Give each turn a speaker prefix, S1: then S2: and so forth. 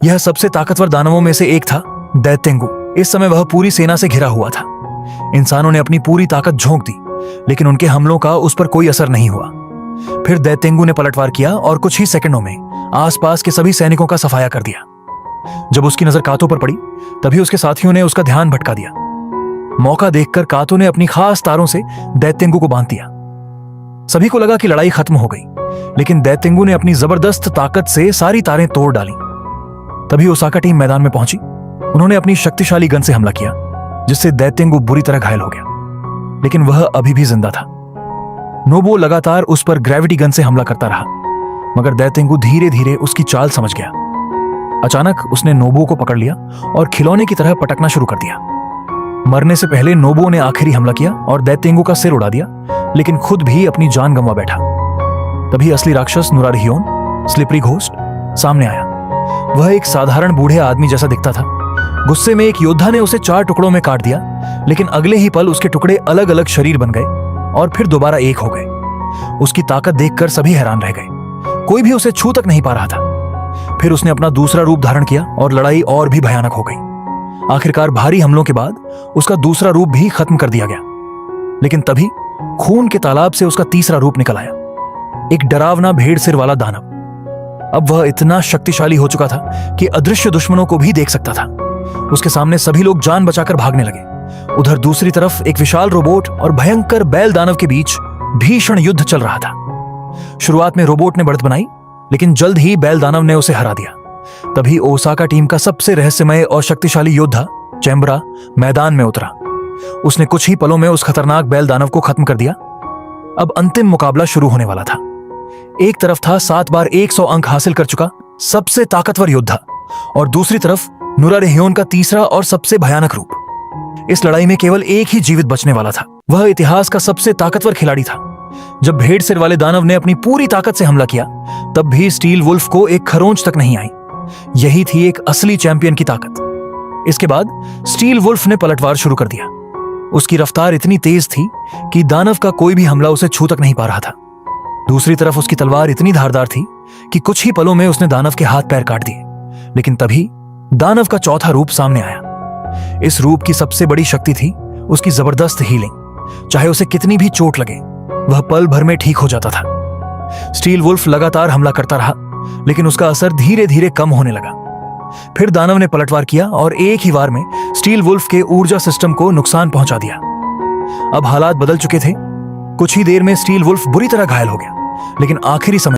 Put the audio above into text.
S1: यह सबसे ताकतवर दानवों में से एक था, दैत्येंगु। इस समय वह पूरी सेना से घिरा हुआ था। इंसानों ने अपनी पूरी ताकत झोंक दी, लेकिन उनके हमलों का उस पर कोई असर नहीं हुआ। फिर दैत्येंगु ने पलटवार किया और कुछ ही सेकंडों में आसपास के सभी सैनिकों का सफाया कर दिया। जब उसकी नजर कातो पर पड़ी, तभी उसके साथियों ने उसका ध्यान भटका दिया। मौका देखकर कातो ने अपनी खास तारों से दैत्येंगु को बांध दिया। सभी को लगा कि लड़ाई खत्म हो गई, लेकिन दैत्येंगु ने अपनी जबरदस्त ताकत से सारी तारें तोड़ डाली। तभी ओसाका टीम मैदान में पहुंची। उन्होंने अपनी शक्तिशाली गन से हमला किया, जिससे दैत्येंगु बुरी तरह घायल हो गया, लेकिन वह अभी भी जिंदा था। नोबुओ लगातार उस पर ग्रेविटी गन से हमला करता रहा, मगर दैत्येंगु धीरे धीरे उसकी चाल समझ गया। अचानक उसने नोबुओ को पकड़ लिया और खिलौने की तरह पटकना शुरू कर दिया। मरने से पहले नोबुओ ने आखिरी हमला किया और दैत्येंगु का सिर उड़ा दिया, लेकिन खुद भी अपनी जान गंवा बैठा। तभी असली राक्षस नुरारहियोन, स्लिपरी घोस्ट, सामने आया। वह एक साधारण बूढ़े आदमी जैसा दिखता था। गुस्से में एक योद्धा ने उसे 4 टुकड़ों में काट दिया, लेकिन अगले ही पल उसके टुकड़े अलग अलग शरीर बन गए और फिर दोबारा एक हो गए। उसकी ताकत देखकर सभी हैरान रह गए। कोई भी उसे छू तक नहीं पा रहा था। फिर उसने अपना दूसरा रूप धारण किया और लड़ाई और भी भयानक हो गई। आखिरकार भारी हमलों के बाद उसका दूसरा रूप भी खत्म कर दिया गया, लेकिन तभी खून के तालाब से उसका तीसरा रूप निकल आया, एक डरावना भेड़ सिर वाला दानव। अब वह इतना शक्तिशाली हो चुका था कि अदृश्य दुश्मनों को भी देख सकता था। उसके सामने सभी लोग जान बचाकर भागने लगे। उधर दूसरी तरफ एक विशाल रोबोट और भयंकर बैल दानव के बीच भीषण युद्ध चल रहा था। शुरुआत में रोबोट ने बढ़त बनाई, लेकिन जल्द ही बैल दानव ने उसे हरा दिया। तभी ओसाका टीम का सबसे रहस्यमय और शक्तिशाली योद्धा चैम्बरा मैदान में उतरा। उसने कुछ ही पलों में उस खतरनाक बैल दानव को खत्म कर दिया। अब अंतिम मुकाबला शुरू होने वाला था। एक तरफ था 7 बार 100 अंक हासिल कर चुका सबसे ताकतवर योद्धा, और दूसरी तरफ नुरारहियोन का तीसरा और सबसे भयानक रूप। इस लड़ाई में केवल एक ही जीवित बचने वाला था। वह इतिहास का सबसे ताकतवर खिलाड़ी था। जब भेड़ सिर वाले दानव ने अपनी पूरी ताकत से हमला किया, तब भी स्टील वुल्फ को एक खरोंच तक नहीं आई। यही थी एक असली चैंपियन की ताकत। इसके बाद स्टील वुल्फ ने पलटवार शुरू कर दिया। उसकी रफ्तार इतनी तेज थी कि दानव का कोई भी हमला उसे छू तक नहीं पा रहा था। दूसरी तरफ उसकी तलवार इतनी धारदार थी कि कुछ ही पलों में उसने दानव के हाथ पैर काट दिए। लेकिन तभी दानव का चौथा रूप सामने आया। इस रूप की सबसे बड़ी शक्ति थी उसकी जबरदस्त हीलिंग। चाहे उसे कितनी भी चोट लगे, वह पल भर में ठीक हो जाता था। स्टील वुल्फ लगातार हमला करता रहा, लेकिन उसका असर धीरे धीरे कम होने लगा। फिर दानव ने पलटवार किया और एक ही वार में स्टील वुल्फ के ऊर्जा सिस्टम को नुकसान पहुंचा दिया। अब हालात बदल चुके थे। कुछ ही देर में स्टील वुल्फ बुरी तरह घायल हो गया, लेकिन आखिरी समय